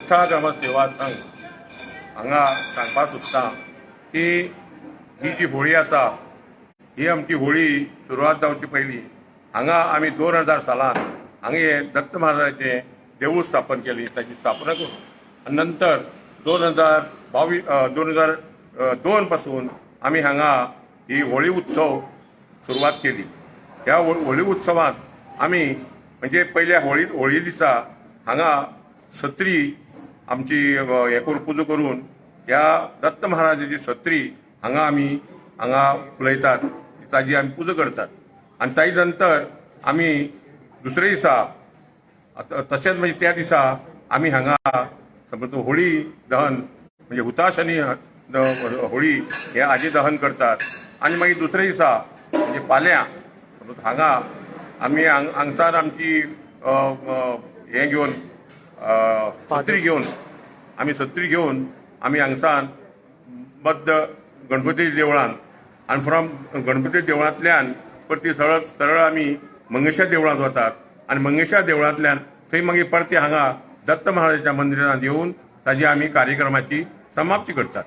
कुठ्ठा ग्रामस्थ सेवा संघ हांगा सांगपाक सोदतां की ही जी होळी आसा ही आमची होळी सुरवात जावचे पयलीं हांगा आमी 2000 सालांत हांगा हे दत्त महाराजाचें देवूळ स्थापन केली, ताची स्थापना करून आनी नंतर 2002 पासून आमी हांगा ही होळी उत्सव सुरवात केली। ह्या होळी उत्सवांत आमी म्हणजे पयल्या होळी दिसा हांगा सत्री आमची हे करून पुजा करून ह्या दत्त महाराजाची सत्री हांगा आमी फुलयतात, ताजी आमी पुजा करतात आनी ताजे नंतर आमी दुसऱ्या दिसा तशेंच म्हणजे त्या दिसा आमी हांगा समज होळी दहन म्हणजे हुताश आनी होळी हे हाजे दहन करतात आनी मागीर दुसऱ्या दिसा म्हणजे फाल्यां हांगा आमी हांगसान आमची हे घेवन सत्री घेवन आमी हांगसान बद्द गणपती देवळान आनी फ्रॉम गणपती देवळांतल्यान परती सरळ आमी मंगेशा देवळांत वतात आनी मंगेशा देवळांतल्यान थंय मागीर परती हांगा दत्त महाराजाच्या मंदिरांत येवन ताजी आमी कार्यक्रमाची समाप्ती करतात।